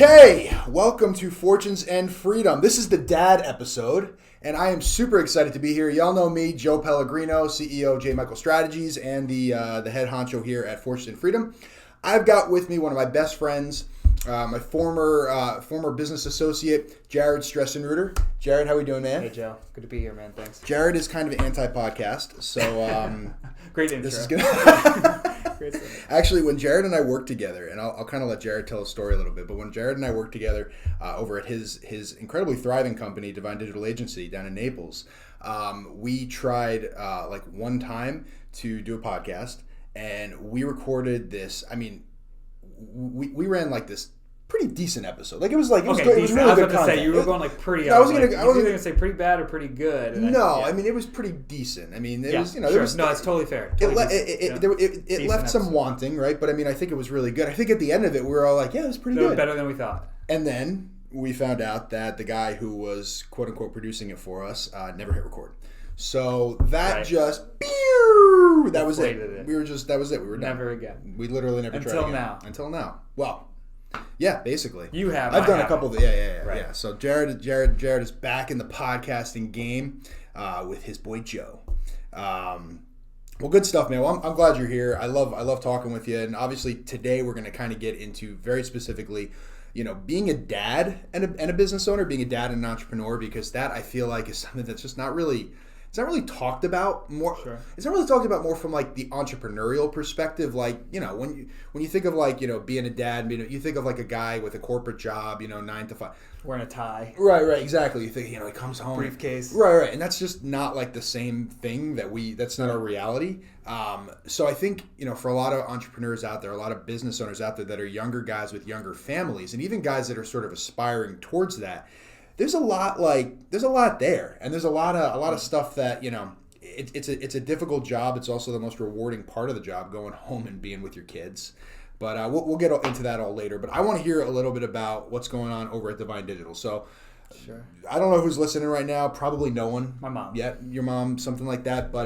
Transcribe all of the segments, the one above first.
Okay, welcome to Fortunes and Freedom. This is the dad episode, and I am super excited to be here. Y'all know me, Joe Pellegrino, CEO of J. Michael Strategies, and the head honcho here at Fortunes and Freedom. I've got with me one of my best friends, my former business associate, Jared Stresen Reuter. Jared, how we doing, man? Hey, Joe. Good to be here, man. Thanks. Jared is kind of anti-podcast, so great intro. This is gonna. Actually, when Jared and I worked together, and I'll kind of let Jared tell a story a little bit, but when Jared and I worked together over at his incredibly thriving company, Divine Digital Agency, down in Naples, we tried like one time to do a podcast, and we recorded this. I mean, we ran like this pretty decent episode. Like it was good. It was really good content. I was about to say you were going like pretty. I wasn't going to say pretty bad or pretty good. I mean it was pretty decent. I mean it was sure. There was, no, it's totally fair. It left some wanting, right? But I mean I think it was really good. I think at the end of it we were all like, yeah, it was pretty good, better than we thought. And then we found out that the guy who was quote unquote producing it for us never hit record. So that just that was it. We were just that was it. We were never done. Again. We literally never tried again. Until now. Well. Yeah, basically. You have. I've done a couple of yeah. So Jared is back in the podcasting game with his boy Joe. Well, good stuff, man. Well, I'm glad you're here. I love talking with you, and obviously today we're going to kind of get into very specifically, being a dad and a business owner, being a dad and an entrepreneur, because that I feel like is something that's just not really. It's not really talked about more. Sure. It's not really talked about more from like the entrepreneurial perspective. Like when you think of like being a dad, you think of like a guy with a corporate job, 9 to 5, wearing a tie. Right, exactly. You think he comes home, briefcase. Right, and that's just not like the same thing that's not our reality. So I think for a lot of entrepreneurs out there, a lot of business owners out there that are younger guys with younger families, and even guys that are sort of aspiring towards that. There's a lot there, and there's a lot of stuff that it's a difficult job. It's also the most rewarding part of the job, going home and being with your kids. But we'll get into that all later. But I want to hear a little bit about what's going on over at Divine Digital. So, sure. I don't know who's listening right now. Probably no one. My mom. Yeah, your mom, something like that. But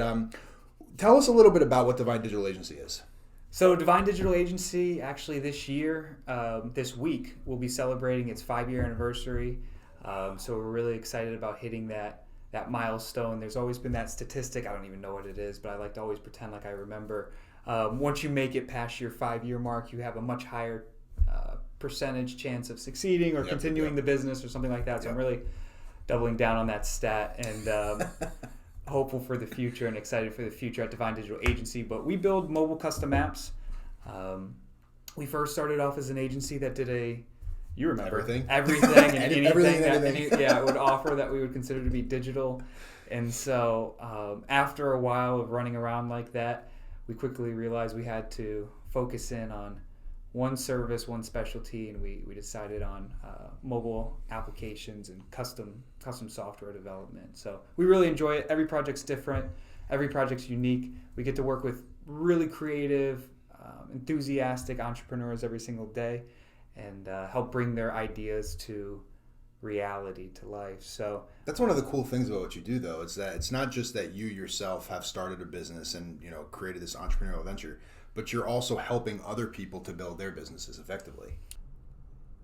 tell us a little bit about what Divine Digital Agency is. So Divine Digital Agency, actually this year, this week, will be celebrating its 5-year anniversary. So we're really excited about hitting that milestone. There's always been that statistic. I don't even know what it is, but I like to always pretend like I remember. Once you make it past your 5-year mark, you have a much higher percentage chance of succeeding or continuing the business or something like that. So I'm really doubling down on that stat and hopeful for the future and excited for the future at Divine Digital Agency. But we build mobile custom apps. We first started off as an agency that did you remember everything and anything that would offer that we would consider to be digital. And so after a while of running around like that, we quickly realized we had to focus in on one service, one specialty, and we decided on mobile applications and custom software development. So we really enjoy it. Every project's different. Every project's unique. We get to work with really creative, enthusiastic entrepreneurs every single day, and help bring their ideas to reality, to life. So that's one of the cool things about what you do, though. It's that it's not just that you yourself have started a business and created this entrepreneurial venture, but you're also helping other people to build their businesses effectively.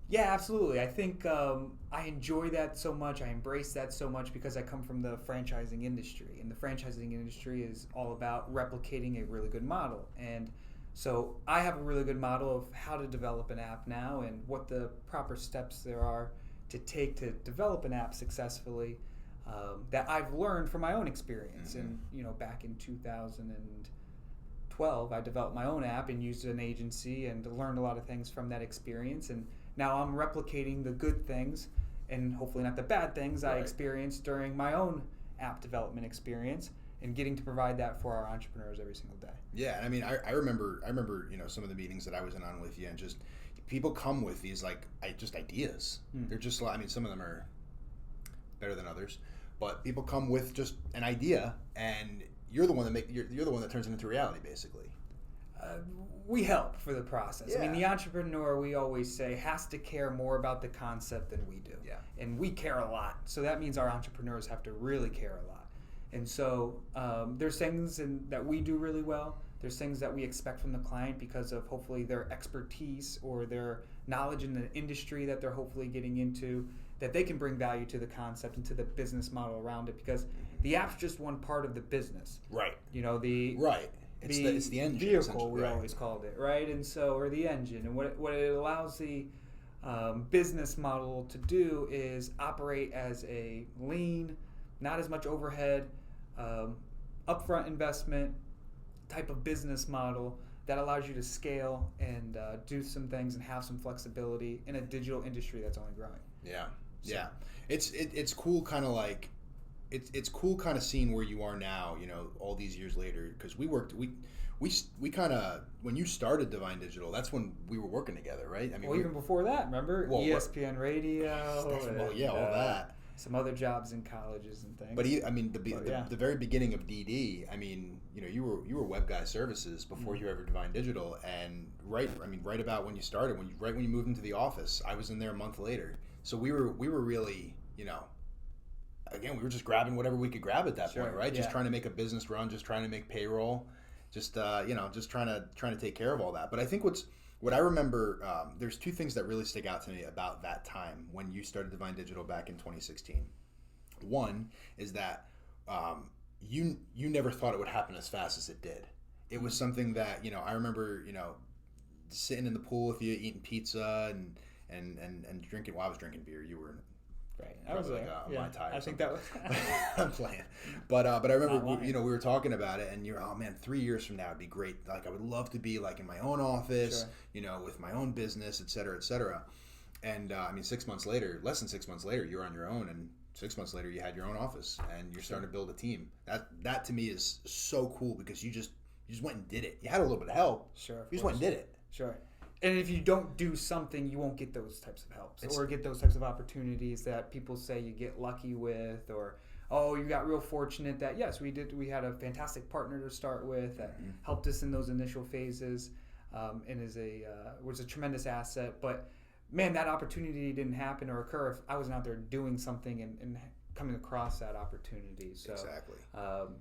Yeah, absolutely. I think I enjoy that so much. I embrace that so much because I come from the franchising industry, and the franchising industry is all about replicating a really good model. And so I have a really good model of how to develop an app now and what the proper steps there are to take to develop an app successfully that I've learned from my own experience. Mm-hmm. And back in 2012, I developed my own app and used an agency and learned a lot of things from that experience. And now I'm replicating the good things and hopefully not the bad things I experienced during my own app development experience, and getting to provide that for our entrepreneurs every single day. Yeah, I mean, I remember some of the meetings that I was in on with you, and just people come with these just ideas. They're just some of them are better than others, but people come with just an idea, and you're the one that turns it into reality, basically. We help for the process. Yeah. I mean, the entrepreneur, we always say, has to care more about the concept than we do. Yeah. And we care a lot. So that means our entrepreneurs have to really care a lot. And so there's things that we do really well. There's things that we expect from the client because of hopefully their expertise or their knowledge in the industry that they're hopefully getting into, that they can bring value to the concept and to the business model around it, because the app's just one part of the business. Right. Right. It's the engine. Vehicle, we always called it, right? And so, or the engine. And what it allows the business model to do is operate as a lean, not as much overhead, upfront investment type of business model that allows you to scale and do some things and have some flexibility in a digital industry that's only growing. Yeah. Yeah. It's cool kind of like, it's cool kind of seeing where you are now, all these years later, because we kind of, when you started Divine Digital, that's when we were working together, right? I mean, even before that, remember? ESPN Radio. All that. Some other jobs in colleges and things. But the very beginning of DD, I mean, you were Web Guy Services before you were ever Divine Digital, and right about when you started, when you moved into the office, I was in there a month later. So we were really, again, we were just grabbing whatever we could grab at that point, right? Just trying to make a business run, just trying to make payroll, just just trying to take care of all that. But I think what I remember, there's two things that really stick out to me about that time when you started Divine Digital back in 2016. One is that you never thought it would happen as fast as it did. It was something that I remember sitting in the pool with you, eating pizza and drinking. Well, I was drinking beer. You were. Right. I was like Mai Tai. I think that was. I'm playing, but I remember we were talking about it, and you're, oh man, 3 years from now would be great. Like I would love to be like in my own office, with my own business, et cetera, et cetera. And I mean, less than 6 months later, you're on your own, and 6 months later, you had your own office, and you're starting to build a team. That to me is so cool, because you just went and did it. You had a little bit of help. Sure. You just went and did it. Sure. And if you don't do something, you won't get those types of helps or get those types of opportunities that people say you get lucky with, or, oh, you got real fortunate that, yes, we did. We had a fantastic partner to start with that helped us in those initial phases and was a tremendous asset. But, man, that opportunity didn't happen or occur if I wasn't out there doing something and coming across that opportunity. So exactly.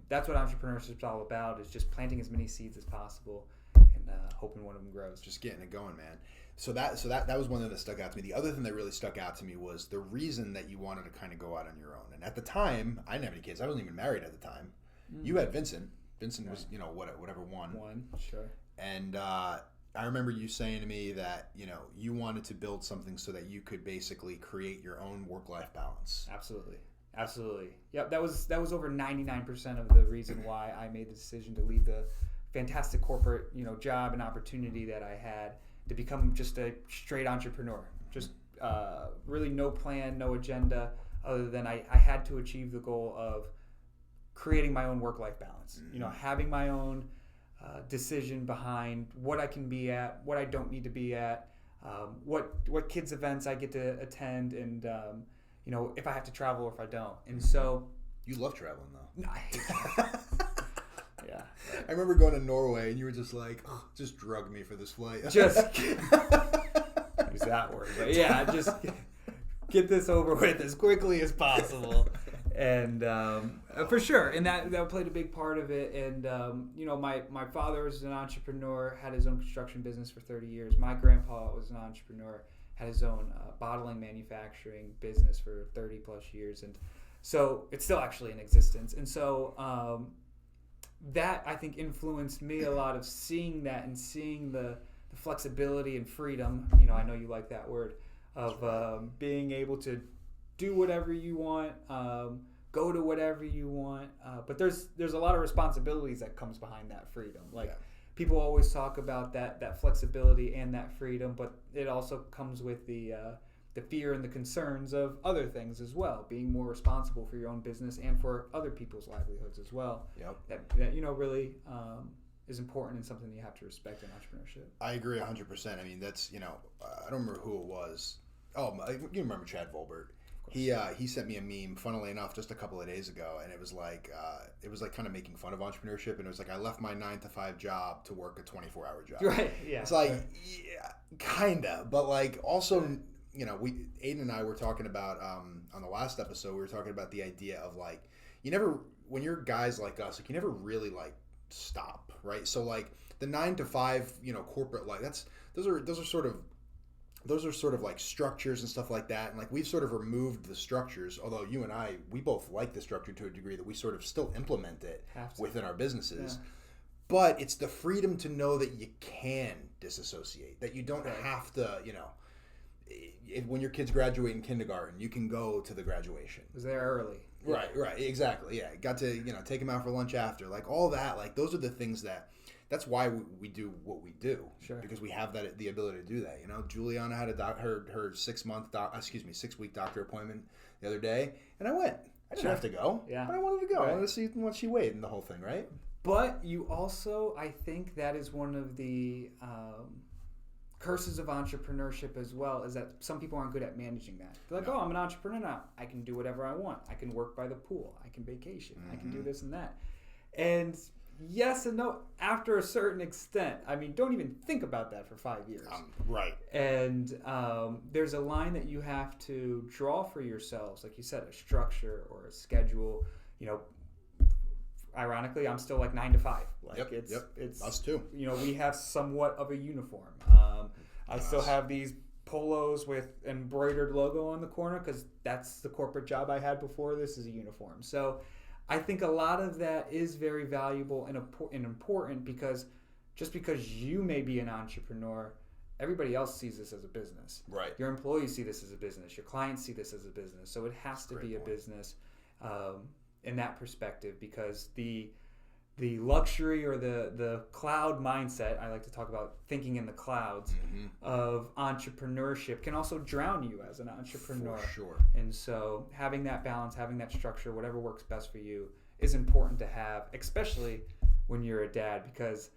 That's what entrepreneurship is all about, is just planting as many seeds as possible. And hoping one of them grows. Just getting it going, man. So that was one thing that stuck out to me. The other thing that really stuck out to me was the reason that you wanted to kind of go out on your own. And at the time, I didn't have any kids. I wasn't even married at the time. You had Vincent. Vincent was, whatever, one. Sure. And I remember you saying to me that, you wanted to build something so that you could basically create your own work-life balance. Absolutely. Yep. That was over 99% of the reason why I made the decision to leave the fantastic corporate, job and opportunity that I had to become just a straight entrepreneur. Just really no plan, no agenda, other than I had to achieve the goal of creating my own work-life balance. Having my own decision behind what I can be at, what I don't need to be at, what kids' events I get to attend, and if I have to travel or if I don't. And so you love traveling though. No, I hate traveling. Yeah. I remember going to Norway, and you were just like, oh, just drug me for this flight. Just use that word, but yeah, just get this over with as quickly as possible. And for sure, and that played a big part of it. And my father was an entrepreneur, had his own construction business for 30 years. My grandpa was an entrepreneur, had his own bottling manufacturing business for 30 plus years, and so it's still actually in existence. And so that, I think, influenced me a lot, of seeing that and seeing the flexibility and freedom. I know you like that word, of being able to do whatever you want, go to whatever you want. But there's a lot of responsibilities that comes behind that freedom. People always talk about that flexibility and that freedom, but it also comes with the fear and the concerns of other things as well, being more responsible for your own business and for other people's livelihoods as well. Yep. That really is important and something that you have to respect in entrepreneurship. I agree 100%. I mean, that's, I don't remember who it was. Oh, you remember Chad Volbert. He sent me a meme, funnily enough, just a couple of days ago, and it was like kind of making fun of entrepreneurship, and it was like, I left my 9-to-5 job to work a 24-hour job. Right. Yeah. It's like, yeah, kinda, but like also, Aiden and I were talking about on the last episode, we were talking about the idea of like, when you're guys like us, like you never really like stop, right? So like the 9-to-5, corporate life, those are sort of those are sort of like structures and stuff like that. And like we've sort of removed the structures, although you and I, we both like the structure to a degree that we sort of still implement it within our businesses. Yeah. But it's the freedom to know that you can disassociate, that you don't have to, when your kids graduate in kindergarten, you can go to the graduation. Was there early. Right, exactly. Yeah. Got to, take them out for lunch after. Like all that, like those are the things that's why we do what we do. Sure. Because we have the ability to do that. Juliana had her 6 week doctor appointment the other day, and I went. I didn't have to go, but I wanted to go. Right. I wanted to see what she weighed and the whole thing, right? But you also, I think that is one of the curses of entrepreneurship as well, is that some people aren't good at managing that. They're like, I'm an entrepreneur now. I can do whatever I want. I can work by the pool. I can vacation. I can do this and that. And yes and no, after a certain extent. I mean, don't even think about that for 5 years. Right. And there's a line that you have to draw for yourselves, like you said, a structure or a schedule. Ironically, I'm still like 9 to 5. Like it's us too. We have somewhat of a uniform. I still have these polos with embroidered logo on the corner because that's the corporate job I had before this is a uniform. So I think a lot of that is very valuable and important, because just because you may be an entrepreneur, everybody else sees this as a business. Right. Your employees see this as a business. Your clients see this as a business. So it has to be a business in that perspective, because the luxury or the cloud mindset, I like to talk about thinking in the clouds of entrepreneurship, can also drown you as an entrepreneur. For sure. And so having that balance, having that structure, whatever works best for you, is important to have, especially when you're a dad, because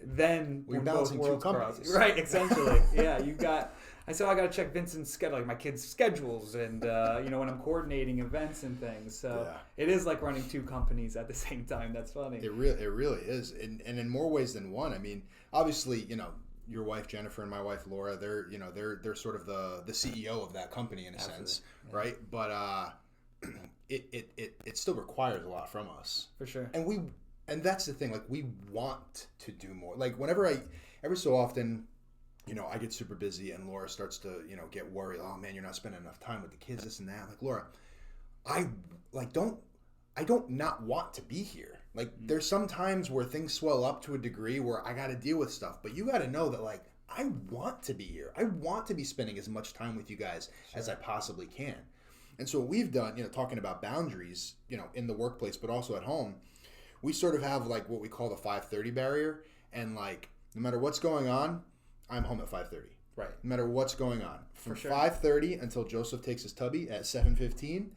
then we're balancing two companies. Right, essentially. Yeah, I got to check Vincent's schedule, like my kids' schedules, and when I'm coordinating events and things. So it is like running two companies at the same time. That's funny. It really is, and in more ways than one. I mean, obviously, your wife Jennifer and my wife Laura, they're sort of the CEO of that company in a sense, right? But it still requires a lot from us, for sure. And that's the thing. Like we want to do more. Like every so often, I get super busy and Laura starts to, get worried. Oh man, you're not spending enough time with the kids, this and that. I'm like, Laura, I don't not want to be here. Like there's some times where things swell up to a degree where I got to deal with stuff, but you got to know that like, I want to be here. I want to be spending as much time with you guys as I possibly can. And so what we've done, talking about boundaries, in the workplace, but also at home, we sort of have like what we call the 5:30 barrier. And like, no matter what's going on, I'm home at 5:30. Right. No matter what's going on, from 5:30 until Joseph takes his tubby at 7:15.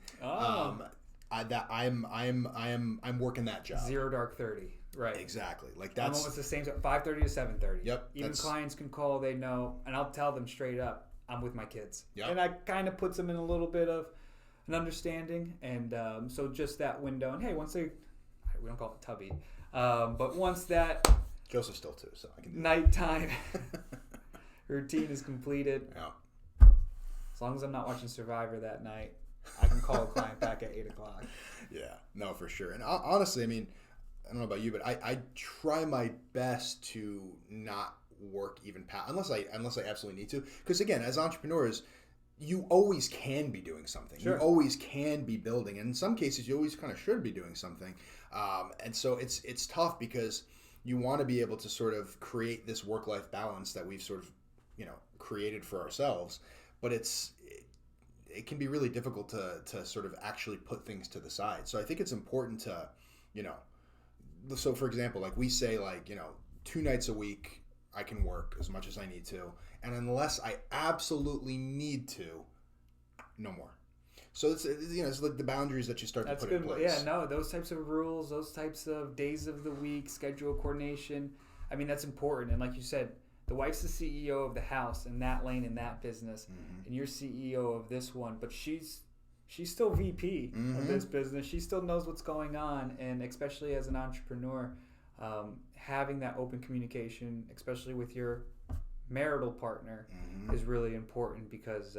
I'm working that job. Zero dark 30. Right. Exactly. Like I'm almost the same. 5:30 to 7:30. Yep. Even clients can call. They know, and I'll tell them straight up, I'm with my kids. Yep. And I kind of puts them in a little bit of an understanding, and so just that window. And hey, once we don't call it tubby, but once that Joseph's still too, so I can nighttime routine is completed. Yeah. As long as I'm not watching Survivor that night, I can call a client back at 8 o'clock. Yeah, no, for sure. And honestly, I mean, I don't know about you, but I try my best to not work even past unless I absolutely need to. Because again, as entrepreneurs, you always can be doing something. Sure. You always can be building, and in some cases, you always kind of should be doing something. And so it's tough because you want to be able to sort of create this work-life balance that we've sort of created for ourselves, but it can be really difficult to sort of actually put things to the side. So I think it's important to so for example, like we say, like 2 nights a week I can work as much as I need to, and unless I absolutely need to, no more. So it's like the boundaries that you start to put in place. Yeah, no, those types of rules, those types of days of the week, schedule coordination. I mean, that's important. And like you said, the wife's the CEO of the house in that lane, in that business, and you're CEO of this one, but she's still VP of this business. She still knows what's going on, and especially as an entrepreneur, having that open communication, especially with your marital partner, is really important, because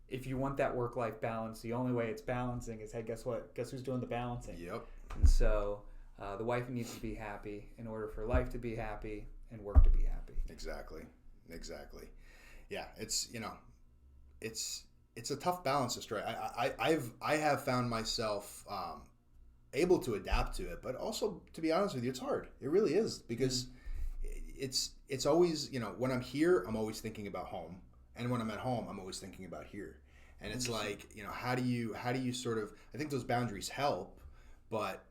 if you want that work-life balance, the only way it's balancing is, hey, guess what? Guess who's doing the balancing? Yep. And so the wife needs to be happy in order for life to be happy and work to be happy. Exactly. Yeah, it's it's a tough balance to strike. I have found myself able to adapt to it, but also, to be honest with you, it's hard. It really is, because it's always, when I'm here, I'm always thinking about home, and when I'm at home, I'm always thinking about here. And it's like, how do you sort of, I think those boundaries help, but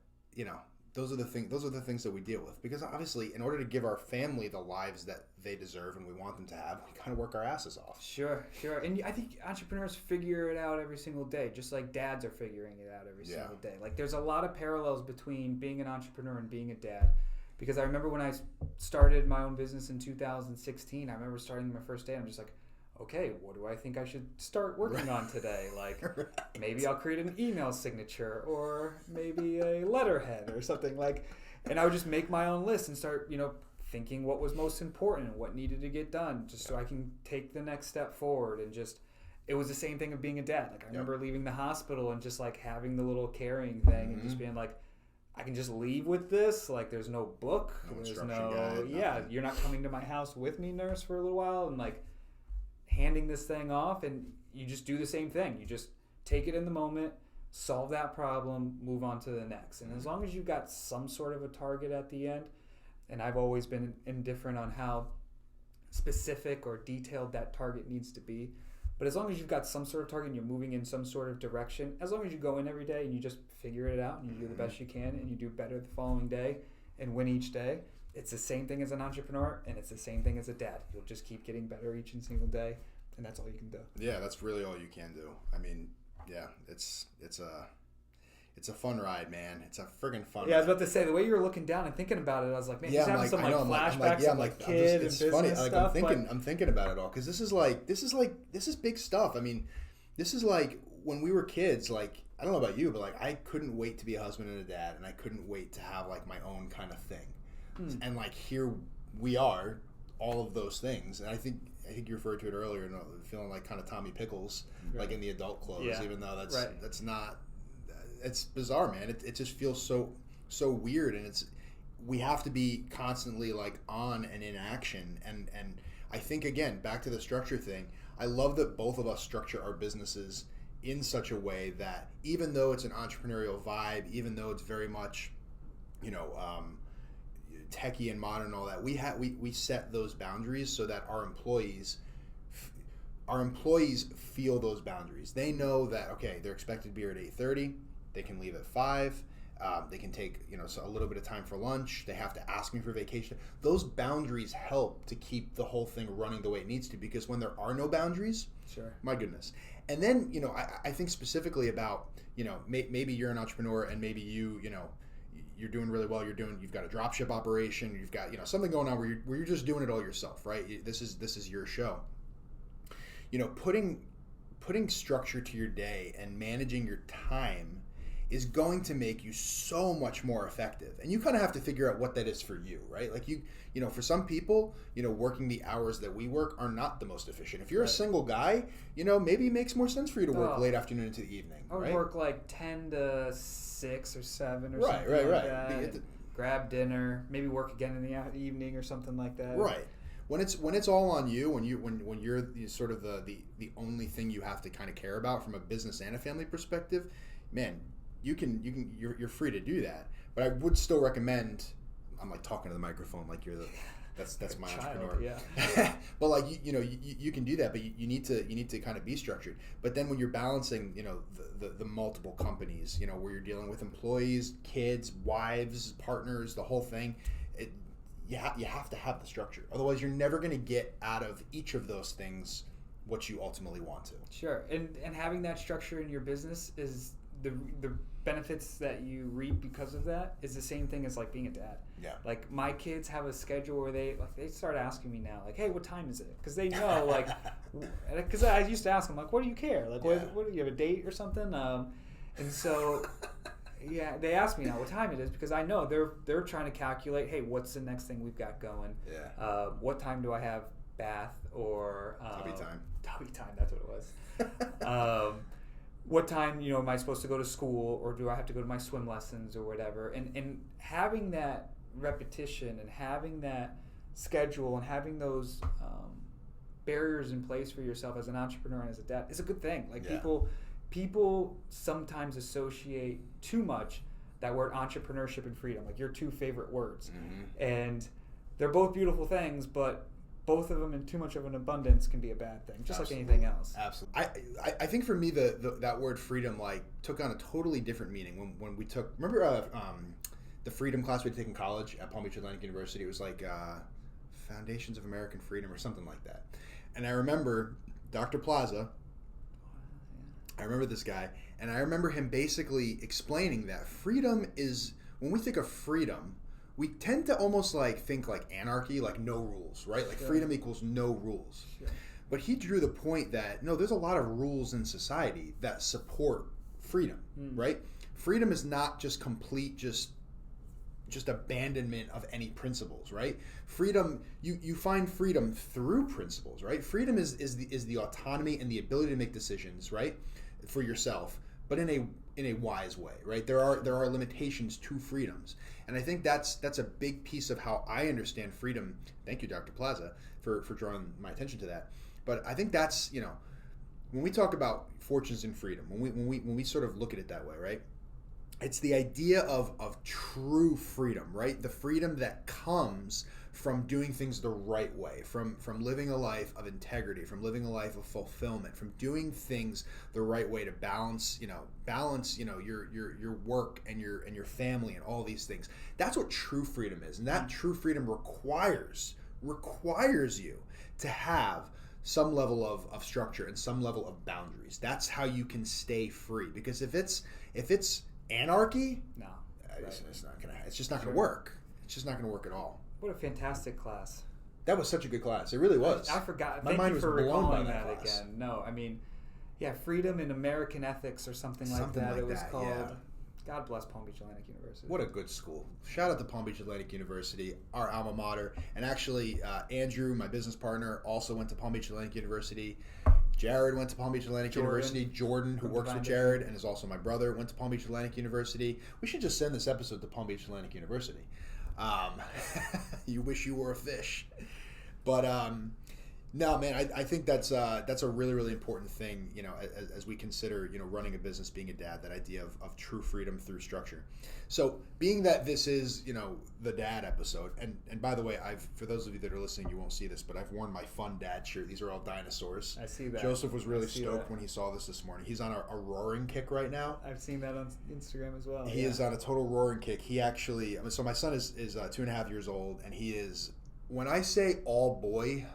those are the things that we deal with, because obviously, in order to give our family the lives that they deserve and we want them to have, we kind of work our asses off. Sure. And I think entrepreneurs figure it out every single day, just like dads are figuring it out every single day. Like, there's a lot of parallels between being an entrepreneur and being a dad. Because I remember when I started my own business in 2016, I remember starting my first day, and I'm just like, okay, what do I think I should start working on today? Like, maybe I'll create an email signature, or maybe a letterhead or something, like, and I would just make my own list and start, thinking what was most important and what needed to get done, just so I can take the next step forward. And just, it was the same thing of being a dad. Like, I remember leaving the hospital and just like having the little carrying thing and just being like, I can just leave with this. Like, there's no book. There's no, you're not coming to my house with me, nurse, for a little while, and like handing this thing off, and you just do the same thing. You just take it in the moment, solve that problem, move on to the next. And as long as you've got some sort of a target at the end, and I've always been indifferent on how specific or detailed that target needs to be, but as long as you've got some sort of target and you're moving in some sort of direction, as long as you go in every day and you just figure it out and you do the best you can and you do better the following day and win each day, it's the same thing as an entrepreneur, and it's the same thing as a dad. You'll just keep getting better each and single day, and that's all you can do. Yeah, that's really all you can do. I mean, yeah, it's a fun ride, man. It's a friggin' fun ride. Yeah, I was about to say, the way you were looking down and thinking about it, I was like, man, he's having some flashbacks of like kid and business stuff. I'm thinking about it all, because this is big stuff. I mean, this is like when we were kids. Like, I don't know about you, but like, I couldn't wait to be a husband and a dad, and I couldn't wait to have like my own kind of thing. And like, here we are, all of those things. And I think you referred to it earlier, feeling like kind of Tommy Pickles, like in the adult clothes, even though that's not. It's bizarre, man. It just feels so weird, and we have to be constantly like on and in action. And I think, again, back to the structure thing, I love that both of us structure our businesses in such a way that, even though it's an entrepreneurial vibe, even though it's very much, techie and modern and all that, we set those boundaries so that our employees feel those boundaries. They know that, okay, they're expected to be here at 8:30. They can leave at 5. They can take a little bit of time for lunch. They have to ask me for vacation. Those boundaries help to keep the whole thing running the way it needs to, because when there are no boundaries, my goodness. And then I think specifically about maybe you're an entrepreneur, and maybe you're doing really well. You've got a dropship operation. You've got something going on where you're just doing it all yourself, right? This is your show. Putting structure to your day and managing your time is going to make you so much more effective. And you kind of have to figure out what that is for you, right? Like, for some people, working the hours that we work are not the most efficient. If you're a single guy, maybe it makes more sense for you to work late afternoon into the evening. Or work like 10 to 6 or 7 or something like that. Grab dinner, maybe work again in the evening or something like that. Right. When it's all on you, when you're sort of the only thing you have to kind of care about from a business and a family perspective, man, you're free to do that. But I would still recommend. I'm like talking to the microphone like you're that's my entrepreneur. Yeah. But like you can do that, but you need to kind of be structured. But then when you're balancing the multiple companies, where you're dealing with employees, kids, wives, partners, the whole thing, you have to have the structure. Otherwise, you're never going to get out of each of those things what you ultimately want to. Sure. And having that structure in your business is the benefits that you reap because of that is the same thing as like being a dad. Yeah. Like, my kids have a schedule where they start asking me now, like, hey, what time is it? Because they know, like, because I used to ask them, like, what do you care? Like, what do you have a date or something? And so, yeah, they ask me now what time it is, because I know they're trying to calculate, hey, what's the next thing we've got going? Yeah. What time do I have bath or Tubby time? Tubby time, that's what it was. What time, am I supposed to go to school, or do I have to go to my swim lessons or whatever? And having that repetition and having that schedule and having those barriers in place for yourself as an entrepreneur and as a dad is a good thing. Like Yeah. people sometimes associate too much that word entrepreneurship and freedom, like your two favorite words. And they're both beautiful things, but both of them in too much of an abundance can be a bad thing, just Absolutely. like anything else. Absolutely. I think for me, that word freedom like took on a totally different meaning when we took, remember the freedom class we took in college at Palm Beach Atlantic University? It was like Foundations of American Freedom or something like that. And I remember Dr. Plaza, I remember this guy, and I remember him basically explaining that freedom is, when we think of freedom, we tend to almost like think like anarchy, like no rules, right? Like freedom equals no rules. Sure. But he drew the point that no, there's a lot of rules in society that support freedom, right? Freedom is not just complete, just abandonment of any principles, right? Freedom, you find freedom through principles, right? Freedom is the autonomy and the ability to make decisions, right, for yourself, but in a wise way, right? There are limitations to freedoms, and I think that's a big piece of how I understand freedom. Thank you, Dr. Plaza, for drawing my attention to that. But I think that's, when we talk about fortunes and freedom, when we sort of look at it that way, right? It's the idea of true freedom, right? The freedom that comes from doing things the right way, from living a life of integrity, from living a life of fulfillment, from doing things the right way to balance your work and your family and all these things. That's what true freedom is, and that true freedom requires you to have some level of structure and some level of boundaries. That's how you can stay free. Because if it's anarchy, No. it's just not gonna work. It's just not gonna work at all. What a fantastic class. That was such a good class. It really was. I forgot. My Thank mind you was for blown by recalling that that class. again. No, I mean, freedom in American ethics or something like Something that. like It was that, called. yeah. God bless Palm Beach Atlantic University. What a good school. Shout out to Palm Beach Atlantic University, our alma mater. And actually, Andrew, my business partner, also went to Palm Beach Atlantic University. Jared went to Palm Beach Atlantic University. Jordan, who works with Jared and is also my brother, went to Palm Beach Atlantic University. We should just send this episode to Palm Beach Atlantic University. You wish you were a fish. But no, man, I think that's a really, really important thing, as we consider, running a business, being a dad, that idea of true freedom through structure. So being that this is, the dad episode, and by the way, for those of you that are listening, you won't see this, but I've worn my Fun Dad shirt. These are all dinosaurs. I see that. Joseph was really stoked when he saw this morning. He's on a roaring kick right now. I've seen that on Instagram as well. He is on a total roaring kick. He actually, so my son is 2.5 years old, and he is, when I say all boy,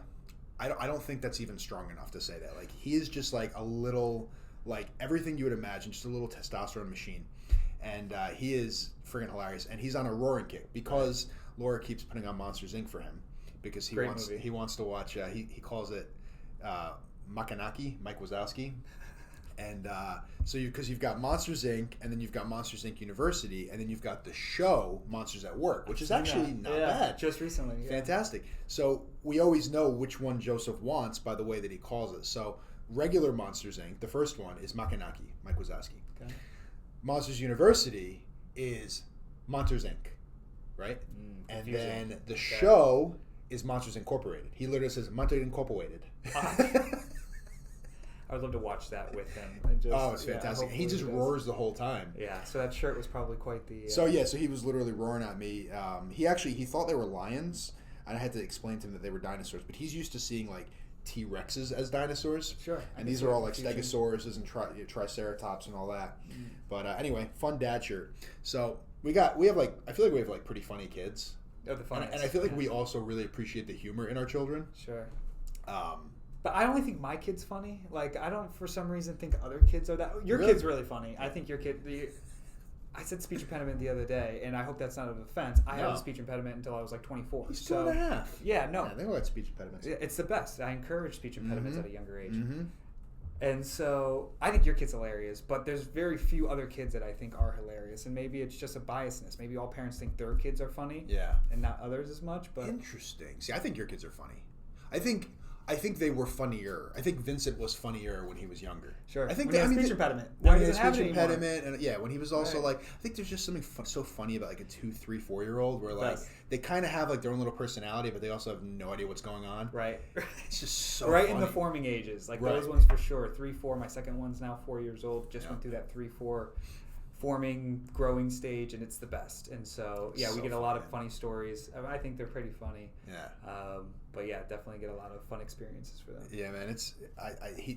I don't think that's even strong enough to say that. Like, he is just like a little, like everything you would imagine, just a little testosterone machine. And he is friggin' hilarious. And he's on a roaring kick because Laura keeps putting on Monsters, Inc. for him because he wants to watch, he calls it Makanaki, Mike Wazowski. And because you've got Monsters, Inc., and then you've got Monsters, Inc. University, and then you've got the show Monsters at Work, which is actually not bad. Just recently. Yeah. Fantastic. So we always know which one Joseph wants by the way that he calls it. So regular Monsters, Inc., the first one is Makanaki, Mike Wazowski. Okay. Monsters University is Monsters, Inc., right? And confusing. then the show is Monsters Incorporated. He literally says Monsters Incorporated. I would love to watch that with him. And just, it's fantastic. He just roars the whole time. Yeah, so that shirt was probably quite the... So he was literally roaring at me. He thought they were lions, and I had to explain to him that they were dinosaurs, but he's used to seeing like T-Rexes as dinosaurs. Sure. And these are all like Stegosauruses and Triceratops and all that. But anyway, Fun Dad shirt. So I feel like we have like pretty funny kids. Oh, the funniest. And I feel like we also really appreciate the humor in our children. Sure. But I only think my kid's funny. Like, I don't, for some reason, think other kids are that. Your kid's really funny. I think your kid... I said speech impediment the other day, and I hope that's not an offense. I had a speech impediment until I was like 24. He's 2.5. Yeah, no. Yeah, they don't like speech impediments. It's the best. I encourage speech impediments at a younger age. Mm-hmm. And so I think your kid's hilarious, but there's very few other kids that I think are hilarious. And maybe it's just a biasness. Maybe all parents think their kids are funny and not others as much. But interesting. See, I think your kids are funny. I think I think they were funnier. I think Vincent was funnier when he was younger. Sure. I think when he had speech impediment. When he had speech impediment, and when he was also like, I think there's just something so funny about like a 2, 3, 4-year-old where like they kind of have like their own little personality, but they also have no idea what's going on. Right. It's just so right funny. In the forming ages, like those ones for sure. 3, 4. My second one's now 4 years old. Just went through that 3, 4 forming, growing stage, and it's the best. And so we get a lot of funny stories. I think they're pretty funny. Yeah. But definitely get a lot of fun experiences for them. Yeah, man. It's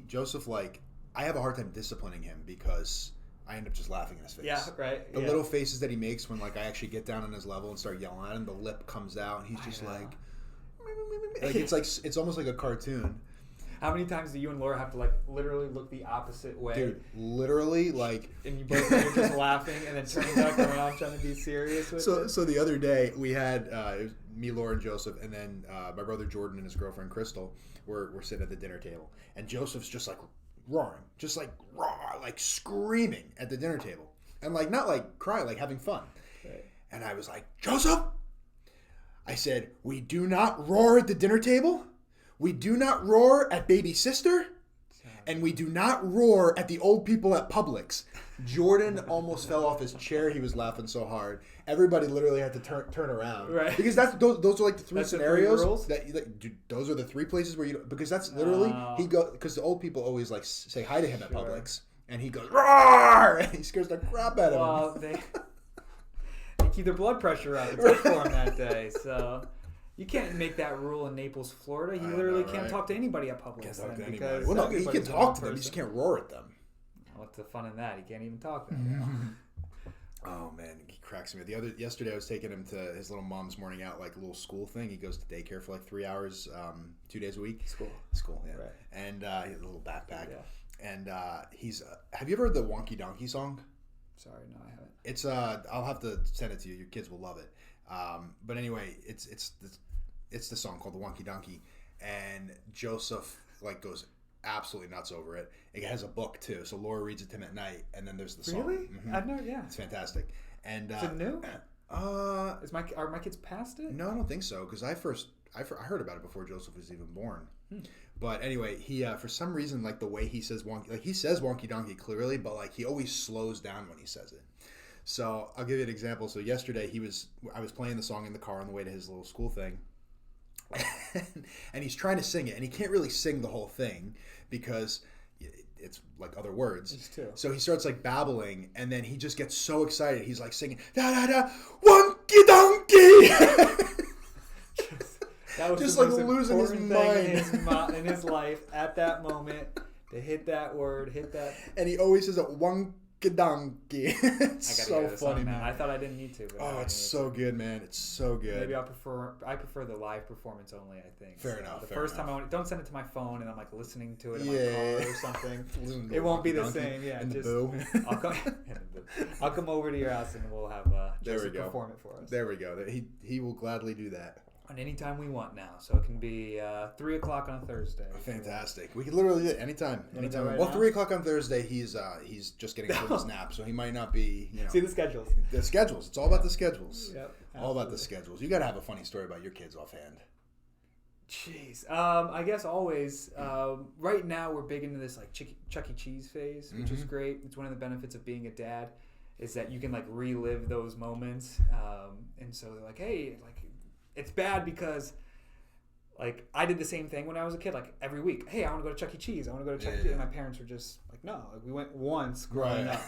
Joseph. Like, I have a hard time disciplining him because I end up just laughing in his face. Yeah, right. The little faces that he makes when like I actually get down on his level and start yelling at him, the lip comes out, and he's just like it's almost like a cartoon. How many times do you and Laura have to like literally look the opposite way? Dude, literally like... And you both are just laughing and then turning back around trying to be serious with it? So the other day we had, it was me, Laura, and Joseph, and then my brother Jordan and his girlfriend Crystal were sitting at the dinner table. And Joseph's just like roaring, just like raw, like screaming at the dinner table. And like, not like crying, like having fun. Right. And I was like, Joseph! I said, we do not roar at the dinner table. We do not roar at baby sister, and we do not roar at the old people at Publix. Jordan almost fell off his chair. He was laughing so hard. Everybody literally had to turn around, right? Because those are like the three scenarios. Those are the 3 places where because that's literally because the old people always like say hi to him at Publix, and he goes roar, and he scares the crap out of him. They keep their blood pressure up. It's good for him that day, so. You can't make that rule in Naples, Florida. You literally can't talk to anybody at Publix. Can't talk to anybody. Well, no, he can talk to them. He just can't roar at them. What's the fun in that? He can't even talk to them. Oh man, he cracks me. Yesterday I was taking him to his little mom's morning out, like a little school thing. He goes to daycare for like 3 hours, 2 days a week. School, yeah. Right. And he has a little backpack. Yeah. And he's. Have you ever heard the Wonky Donkey song? Sorry, no, I haven't. It's I'll have to send it to you. Your kids will love it. But anyway, it's the song called the Wonky Donkey, and Joseph like goes absolutely nuts over it. It has a book too, so Laura reads it to him at night, and then there's the song. Really? I've never. Yeah, it's fantastic. And is it new? Are my kids past it? No, I don't think so, because I heard about it before Joseph was even born. But anyway, he for some reason, like the way he says wonky, like he says Wonky Donkey clearly, but like he always slows down when he says it. So I'll give you an example. So yesterday I was playing the song in the car on the way to his little school thing, and he's trying to sing it, and he can't really sing the whole thing because it's like other words. So he starts like babbling, and then he just gets so excited. He's like singing da da da Wonky Donkey. That was just like losing his mind in his life at that moment to hit that word, and he always says it Wonky Donkey. It's so funny, man. I thought I didn't need to. But it's so good, man. It's so good. Maybe I prefer the live performance only. I think. Fair enough. The first time don't send it to my phone and I'm like listening to it in my car or something. It won't be the same. Yeah, and just, the boo. I'll come over to your house and we'll have Joseph perform it for us. There we go. He will gladly do that. On any time we want now, so it can be 3 o'clock on a Thursday. Fantastic. We can literally do it anytime. Right well, 3 o'clock on Thursday, he's just getting into his nap, so he might not be. See the schedules. The schedules. It's all about the schedules. Yep. All about the schedules. You got to have a funny story about your kids offhand. Jeez. I guess always. Right now, we're big into this like Chuck E. Cheese phase, which is great. It's one of the benefits of being a dad, is that you can like relive those moments. And so they're like, hey, like. It's bad because, like, I did the same thing when I was a kid. Like, every week, hey, I want to go to Chuck E. Cheese. I want to go to Chuck E. Cheese. And my parents were just like, no. Like, we went once growing up.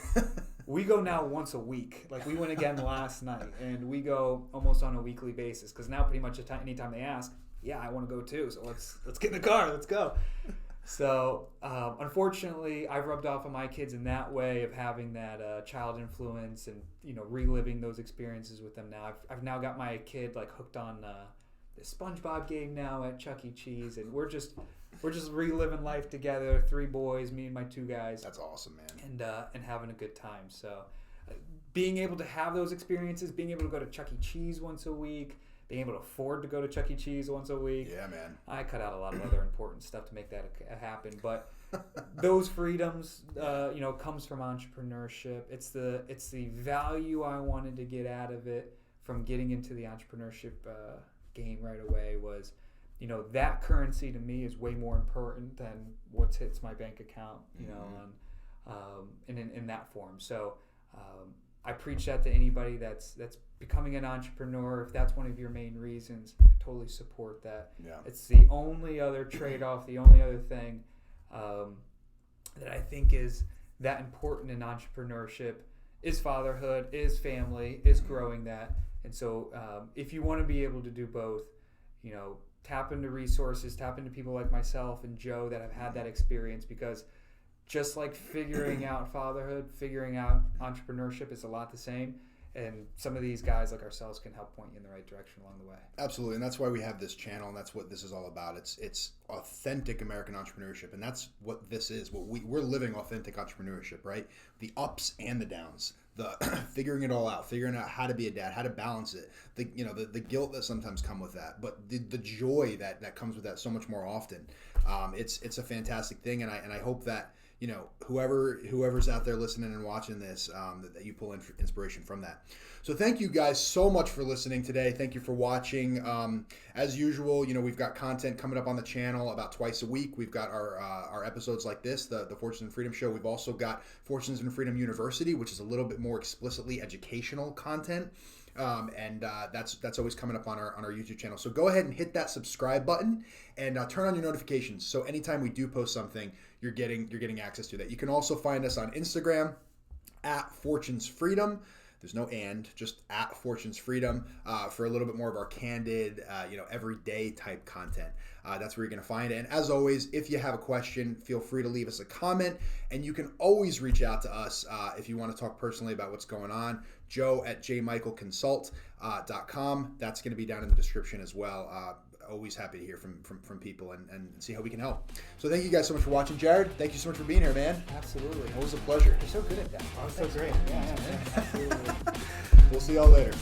We go now once a week. Like, we went again last night. And we go almost on a weekly basis. Because now pretty much anytime they ask, yeah, I want to go too. So let's get in the car. Let's go. So, unfortunately, I've rubbed off on my kids in that way of having that child influence and, reliving those experiences with them now. I've now got my kid, like, hooked on the SpongeBob game now at Chuck E. Cheese, and we're just reliving life together, 3 boys, me and my 2 guys. That's awesome, man. And having a good time. So, being able to have those experiences, being able to go to Chuck E. Cheese once a week, being able to afford to go to Chuck E. Cheese once a week. Yeah, man. I cut out a lot of other important stuff to make that happen. But those freedoms, comes from entrepreneurship. It's the value I wanted to get out of it from getting into the entrepreneurship game right away was that currency to me is way more important than what hits my bank account, in that form. So I preach that to anybody that's becoming an entrepreneur. If that's one of your main reasons, I totally support that. Yeah. It's the only other trade-off, the only other thing that I think is that important in entrepreneurship is fatherhood, is family, is growing that. And so if you want to be able to do both, tap into resources, tap into people like myself and Joe that have had that experience, because just like figuring out fatherhood, figuring out entrepreneurship is a lot the same. And some of these guys like ourselves can help point you in the right direction along the way. Absolutely, and that's why we have this channel, and that's what this is all about. It's authentic American entrepreneurship, and that's what this is. We're living authentic entrepreneurship, right? The ups and the downs, the figuring it all out, figuring out how to be a dad, how to balance it, the guilt that sometimes come with that, but the joy that comes with that so much more often. It's a fantastic thing, and I hope that whoever's out there listening and watching this, that you pull inspiration from that. So thank you guys so much for listening today. Thank you for watching. As usual, we've got content coming up on the channel about twice a week. We've got our episodes like this, the Fortunes and Freedom Show. We've also got Fortunes and Freedom University, which is a little bit more explicitly educational content. And that's always coming up on our YouTube channel. So go ahead and hit that subscribe button and turn on your notifications. So anytime we do post something, you're getting access to that. You can also find us on Instagram at Fortunes Freedom. There's no and, just at Fortunes Freedom for a little bit more of our candid, everyday type content. That's where you're going to find it. And as always, if you have a question, feel free to leave us a comment. And you can always reach out to us if you want to talk personally about what's going on. Joe at jmichaelconsult.com. That's going to be down in the description as well. Always happy to hear from people and see how we can help. So thank you guys so much for watching. Jared, thank you so much for being here, man. Absolutely. Always a pleasure. You're so good at that. Oh, so great. Yeah, absolutely. We'll see y'all later.